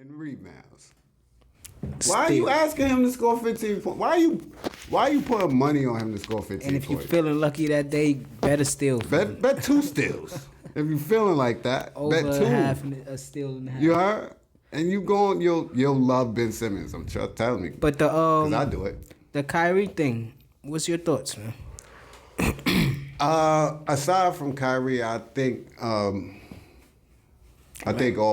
and rebounds. Why are you asking him to score 15 points? Why are you putting money on him to score 15 points? And if you're feeling lucky that day, better steal. Bet 2 steals. If you're feeling like that, Over bet 2. half a steal and a half. You heard? And you going, you'll love Ben Simmons. I'm telling you. But because I do it. The Kyrie thing. What's your thoughts, man? Aside from Kyrie, I think all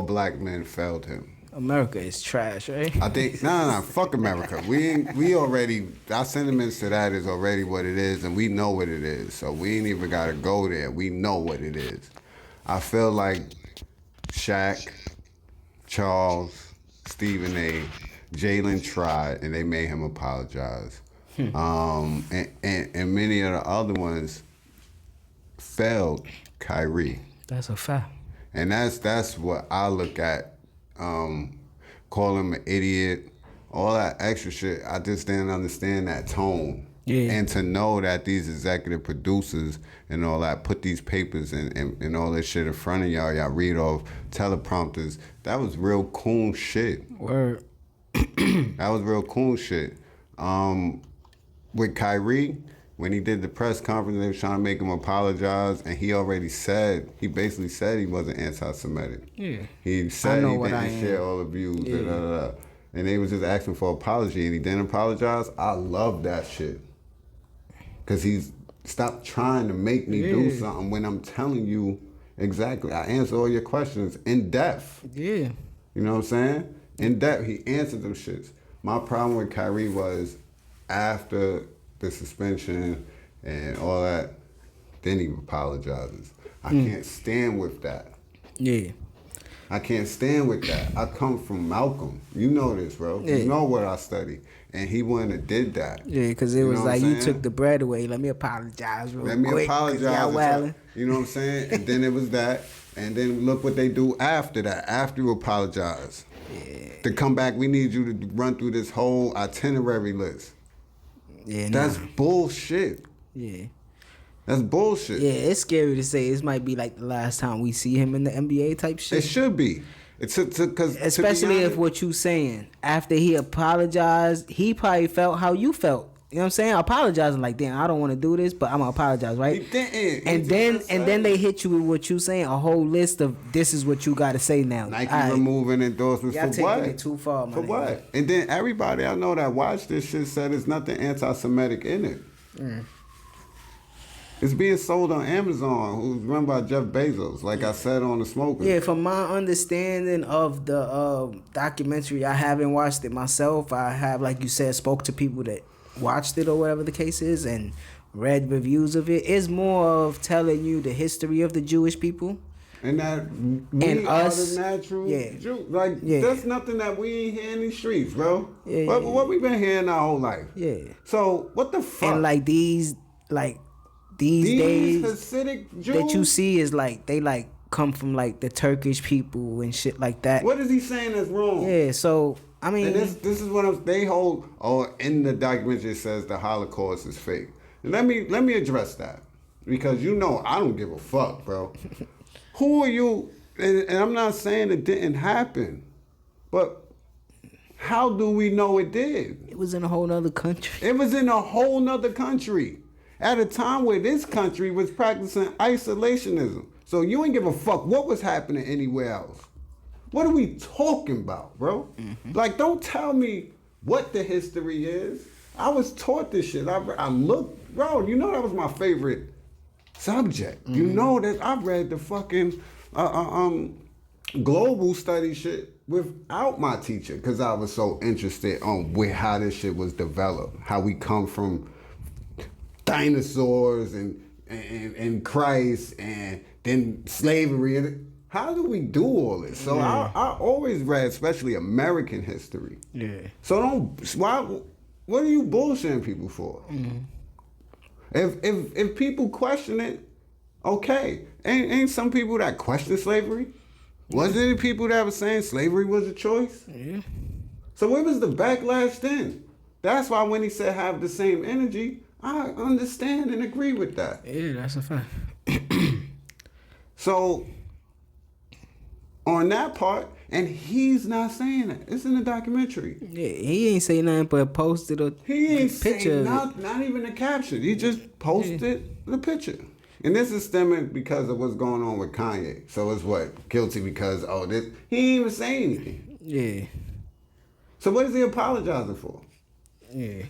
black men failed him. America is trash, right? I think no, fuck America. We already, our sentiments to that is already what it is, and we know what it is. So we ain't even gotta go there. We know what it is. I feel like Shaq, Charles, Stephen A, Jalen tried, and they made him apologize. And many of the other ones failed Kyrie. That's a fact. And that's what I look at. Call him an idiot, all that extra shit. I just didn't understand that tone. Yeah. And to know that these executive producers and all that put these papers and all this shit in front of y'all read off teleprompters, that was real cool shit. Word. That was real cool shit. With Kyrie, when he did the press conference, they were trying to make him apologize, and he basically said he wasn't anti-Semitic. Yeah. He said he didn't share all the views, and they was just asking for apology, and he didn't apologize. I love that shit. Because he's stopped trying to make me do something when I'm telling you exactly. I answer all your questions in depth. Yeah. You know what I'm saying? In depth, he answered them shits. My problem with Kyrie was after the suspension and all that, then he apologizes. I can't stand with that. Yeah. I can't stand with that. I come from Malcolm. You know this, bro. Yeah. You know what I study. And he wouldn't have did that. Yeah, because it was like you took the bread away. Let me apologize real quick. Let me apologize. You know what I'm saying? And then it was that. And then look what they do after that. After you apologize. Yeah. To come back, we need you to run through this whole itinerary list. Yeah, That's bullshit. Yeah. That's bullshit. Yeah, it's scary to say this might be like the last time we see him in the NBA type shit. It should be. It's because especially if what you saying after he apologized, he probably felt how you felt. You know what I'm saying? Apologizing like, damn, I don't want to do this, but I'm gonna apologize, right? He didn't. And then they hit you with what you saying, a whole list of this is what you got to say now. Nike removing endorsements for what? Taking it too far, for what? And then everybody I know that watched this shit said there's nothing anti-Semitic in it. It's being sold on Amazon, who's run by Jeff Bezos, like I said on the Smoker. Yeah, from my understanding of the documentary, I haven't watched it myself. I have, like you said, spoke to people that watched it or whatever the case is and read reviews of it. It's more of telling you the history of the Jewish people. And that we and are us, the natural Jew. Like, that's nothing that we ain't hear in these streets, bro. What we been hearing our whole life. Yeah. So, what the fuck? And like these days Hasidic Jews that you see is like, they like come from like the Turkish people and shit like that. What is he saying that's wrong? Yeah, so I mean, and this is what they hold. In the documentary it says the Holocaust is fake. And let me address that, because I don't give a fuck, bro. Who are you? And I'm not saying it didn't happen, but how do we know it did? It was in a whole nother country. It was in a whole nother country at a time where this country was practicing isolationism. So you ain't give a fuck what was happening anywhere else. What are we talking about, bro? Like, don't tell me what the history is. I was taught this shit. I looked, bro, that was my favorite subject. You know that I read the fucking global study shit without my teacher, because I was so interested on how this shit was developed, how we come from dinosaurs and Christ and then slavery. And how do we do all this? So I always read, especially American history. Yeah. So what are you bullshitting people for? If people question it, okay. Ain't some people that question slavery? Wasn't there people that were saying slavery was a choice? Yeah. So where was the backlash then? That's why when he said have the same energy, I understand and agree with that. Yeah, that's a fact. So on that part, And he's not saying it. It's in the documentary. Yeah, he ain't say nothing but posted a He ain't picture. saying not even the caption. He just posted the picture. And this is stemming because of what's going on with Kanye. So it's what? Guilty because, this. He ain't even saying anything. Yeah. So what is he apologizing for? Yeah.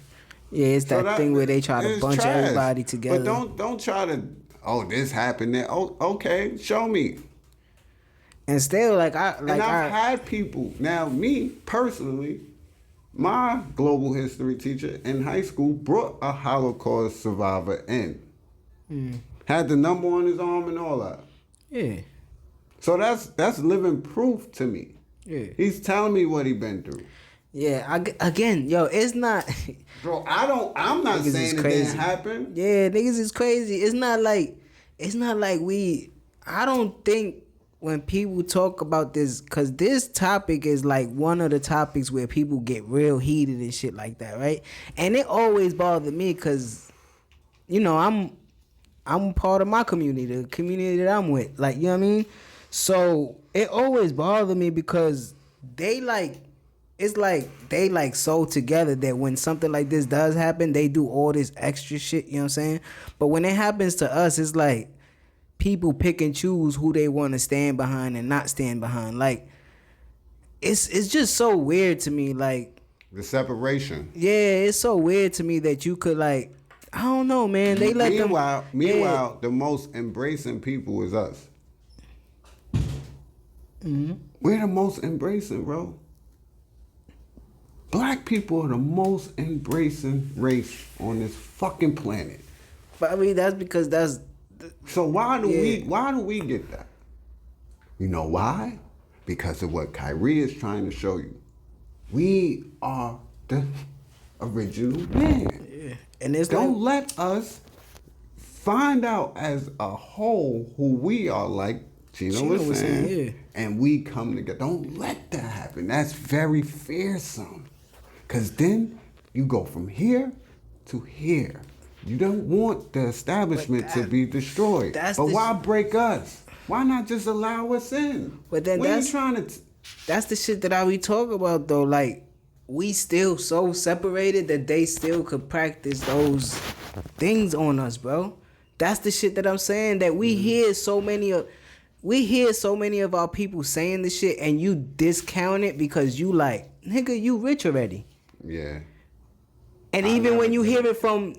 Yeah, it's that thing where they try to bunch everybody together. But don't try to, this happened there. Oh, okay, show me. And still, I've had people. Now, me personally, my global history teacher in high school brought a Holocaust survivor in. Had the number on his arm and all that. Yeah. So that's living proof to me. Yeah. He's telling me what he been through. Yeah. Again, yo, it's not. Bro, I'm not saying it didn't happen. Yeah, niggas is crazy. It's not like I don't think when people talk about this, because this topic is like one of the topics where people get real heated and shit like that, right? And it always bothered me because, I'm part of my community, the community that I'm with. Like, you know what I mean? So it always bothered me because they so together that when something like this does happen, they do all this extra shit, you know what I'm saying? But when it happens to us, it's like people pick and choose who they want to stand behind and not stand behind. Like, it's just so weird to me, like the separation. Yeah, it's so weird to me that you could I don't know, man. They let Meanwhile, the most embracing people is us. Mm-hmm. We're the most embracing, bro. Black people are the most embracing race on this fucking planet. But I mean, that's because that's. So why do we get that? You know why? Because of what Kyrie is trying to show you. We are the original man. Yeah. And it's don't let us find out as a whole who we are, like Chino was saying, yeah. And we come together. Don't let that happen. That's very fearsome. Because then you go from here to here. You don't want the establishment to be destroyed. But why break us? Why not just allow us in? But then that's the shit that I be talking about, though. Like, we still so separated that they still could practice those things on us, bro. That's the shit that I'm saying, that we hear so many of our people saying this shit, and you discount it because you like, nigga, you rich already. Yeah. And even when you hear it from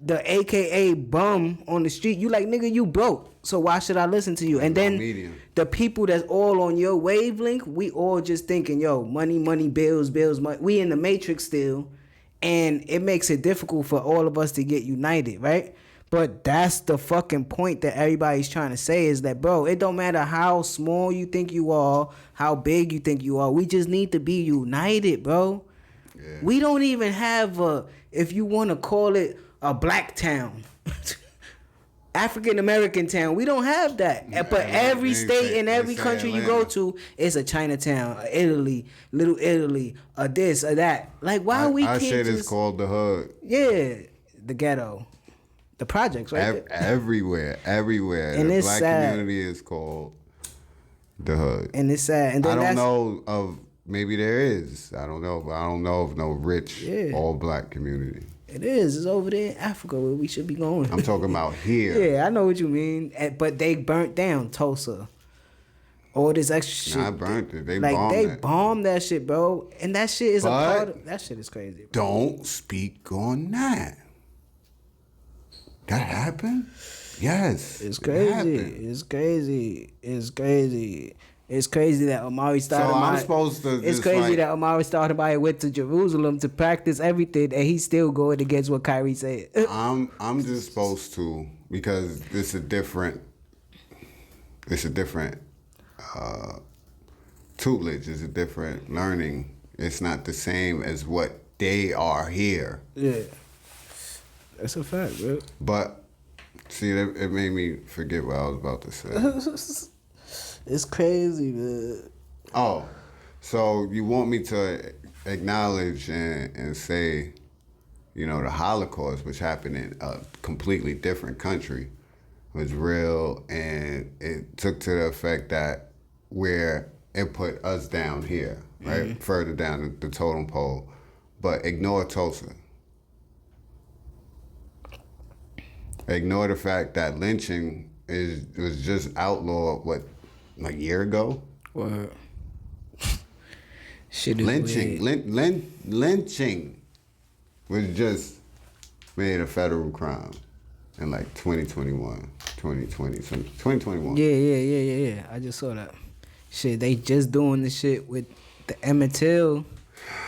the AKA bum on the street, you like, nigga, you broke. So why should I listen to you? And then the people that's all on your wavelength, we all just thinking, yo, money, money, bills, money. We in the matrix still. And it makes it difficult for all of us to get united, right? But that's the fucking point that everybody's trying to say, is that, bro, it don't matter how small you think you are, how big you think you are. We just need to be united, bro. Yeah. We don't even have if you want to call it a black town, African American town. We don't have that. But every state and every country you go to is a Chinatown, a Italy, Little Italy, a this, or that. Like, why we can't shit just... is called the hood. Yeah, the ghetto. The projects, right? Everywhere. And the black community is called the hood. And it's sad. And then I don't know of, maybe there is. I don't know, but I don't know of no rich all black community. It is. It's over there in Africa where we should be going. I'm talking about here. Yeah, I know what you mean. But they burnt down Tulsa. All this extra shit. Nah, I burnt it. They bombed that shit, bro. And that shit is a part of... That shit is crazy, bro. Don't speak on that. That happened? Yes. It's crazy. It's crazy. It's crazy. It's crazy that Omari Stoudemire... So I'm supposed to... It's crazy that Omari Stoudemire went to Jerusalem to practice everything, and he's still going against what Kyrie said. I'm just supposed to, because it's a different tutelage. It's a different learning. It's not the same as what they are here. Yeah. That's a fact, bro. But, see, it made me forget what I was about to say. It's crazy, man. Oh, so you want me to acknowledge and say, the Holocaust, which happened in a completely different country, was real, and it took to the effect that where and put us down here, right? Further down the totem pole. But ignore Tulsa. Ignore the fact that lynching was just outlawed, like a year ago? Word. Shit is weird. Lynching was just made a federal crime in like 2021. Yeah. I just saw that. Shit, they just doing the shit with the Emmett Till.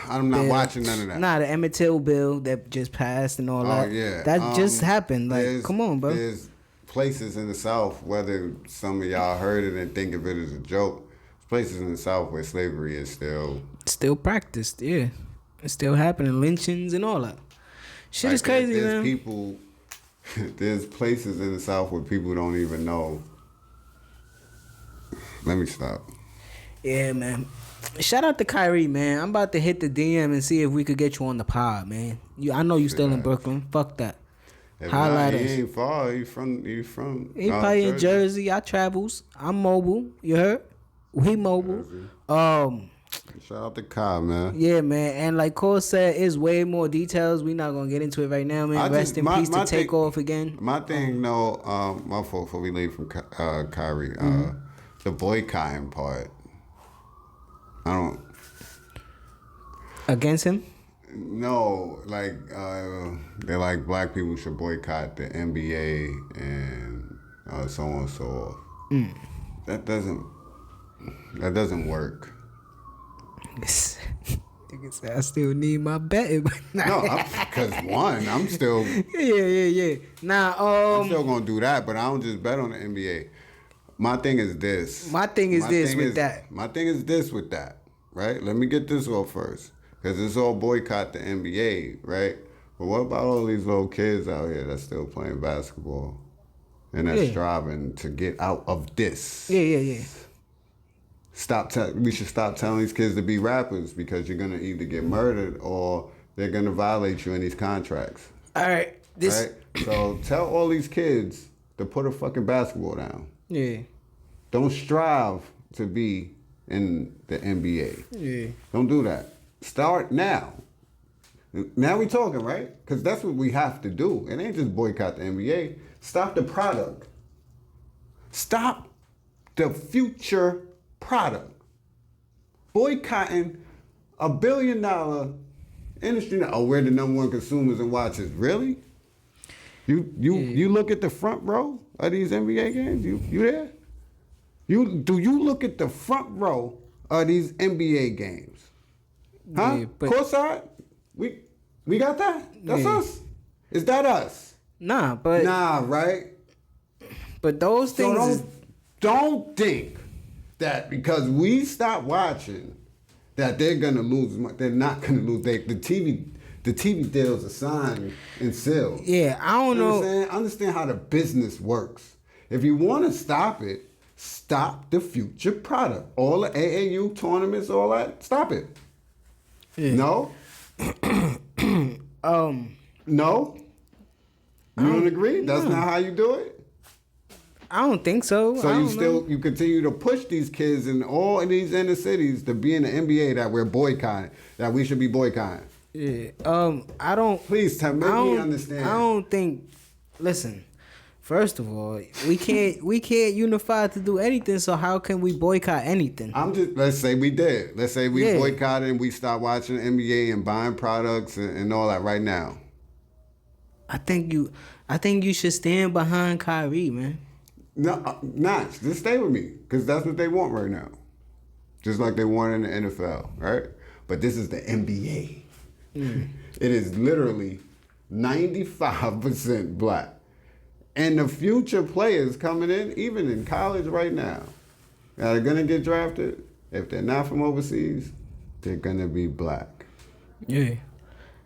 I'm not bill. watching none of that. Nah, the Emmett Till bill that just passed and all that. Oh, yeah. That just happened. Like, come on, bro. There's places in the South, whether some of y'all heard it and think of it as a joke, places in the South where slavery is still practiced, yeah. It's still happening, lynchings and all that. Shit is crazy, man. There's places in the South where people don't even know. Let me stop. Yeah, man. Shout out to Kyrie, man. I'm about to hit the DM and see if we could get you on the pod, man. I know you still in Brooklyn. Fuck that. Highlight us. He ain't far. He from. He probably in Jersey. I travels. I'm mobile. You heard? We mobile. Jersey. Shout out to Kai, man. Yeah, man. And like Cole said, it's way more details. We not gonna get into it right now, man. Rest in peace to Takeoff again. My thing, my fault before we leave from Kyrie. The boycotting part. I don't. Against him? No, like they're like black people should boycott the NBA and so on and so forth. That doesn't work. Nigga said I still need my betting. No, because I'm still. Yeah. Nah, I'm still gonna do that, but I don't just bet on the NBA. My thing is this. My thing is this with that. Right? Let me get this off first. Because it's all boycott the NBA, right? But what about all these little kids out here that's still playing basketball and that's striving to get out of this? Yeah. We should stop telling these kids to be rappers because you're going to either get murdered or they're going to violate you in these contracts. All right. Right? So tell all these kids to put a fucking basketball down. Yeah. Don't strive to be in the NBA. Yeah. Don't do that. Start now. Now we talking, right? Because that's what we have to do. It ain't just boycott the NBA. Stop the product. Stop the future product. Boycotting $1 billion industry. Oh, we're the number one consumers and watchers. Really? You look at the front row of these NBA games? You there? Do you look at the front row of these NBA games? Huh? Yeah, Courtside? We got that? That's us? Is that us? Nah, right? But those things don't think that because we stop watching that they're gonna lose. They're not gonna lose. The TV deals are signed and sealed. Yeah, I don't know. Understand how the business works. If you want to stop it, stop the future product. All the AAU tournaments, all that, stop it. Yeah. No? No? You don't agree? That's not how you do it? I don't think so. So you continue to push these kids in all of these inner cities to be in the NBA that we're boycotting, that we should be boycotting. Yeah. I don't. Please make me understand. I don't think. Listen. First of all, we can't unify to do anything. So how can we boycott anything? Let's say we did. Let's say we boycotted and we stopped watching NBA and buying products and all that right now. I think you should stand behind Kyrie, man. No, not just stay with me because that's what they want right now, just like they want in the NFL, right? But this is the NBA. It is literally 95% black. And the future players coming in, even in college right now, that are going to get drafted, if they're not from overseas, they're going to be black. Yeah.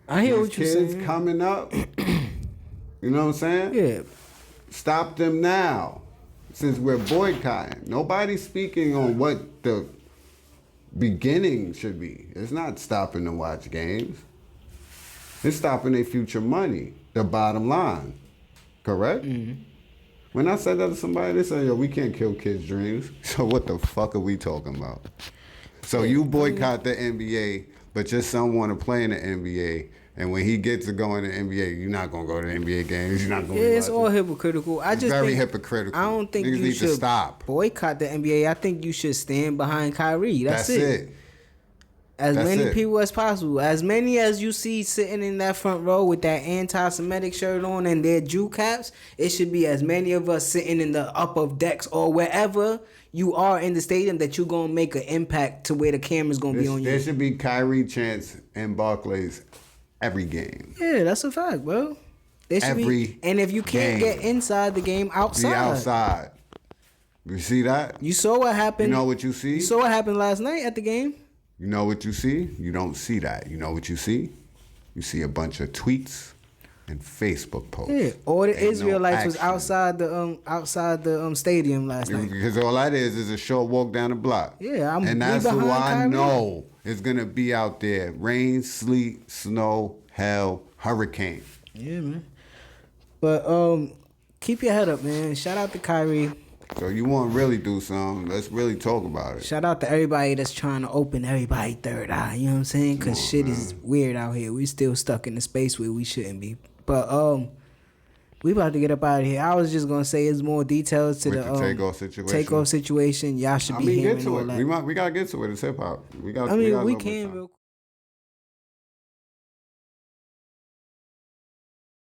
I hear what you're saying. Kids coming up, you know what I'm saying? Yeah. Stop them now, since we're boycotting. Nobody's speaking on what the beginning should be. It's not stopping to watch games. It's stopping their future money, the bottom line. Correct? When I said that to somebody, they said, yo, we can't kill kids' dreams. So what the fuck are we talking about? So you boycott the NBA, but your son want to play in the NBA, and when he gets to go in the NBA, you're not going to go to the NBA games. You're not going to it's all hypocritical. It's very hypocritical. I don't think Niggas you need should to stop. boycott the NBA. I think you should stand behind Kyrie. That's it. As many people as possible. As many as you see sitting in that front row with that anti-Semitic shirt on and their Jew caps, it should be as many of us sitting in the upper decks or wherever you are in the stadium that you're going to make an impact to where the camera's going to be on you. There should be Kyrie chants and Barclays every game. Yeah, that's a fact, bro. There should be. And if you can't get inside the game, outside. Be outside. You see that? You saw what happened. You know what you see? You saw what happened last night at the game? You know what you see? You don't see that. You know what you see? You see a bunch of tweets and Facebook posts. Yeah, all the Israelites was outside the stadium last night. Because all that is a short walk down the block. Yeah, and that's who I know is gonna be out there. Rain, sleet, snow, hell, hurricane. Yeah, man. But keep your head up, man. Shout out to Kyrie. So you want to really do something? Let's really talk about it. Shout out to everybody that's trying to open everybody third eye. You know what I'm saying? Because shit is weird out here. We still stuck in the space where we shouldn't be. But we about to get up out of here. I was just gonna say there's more details to the takeoff situation. Y'all should be hearing all that. We gotta get to it. It's hip hop. We can real quick.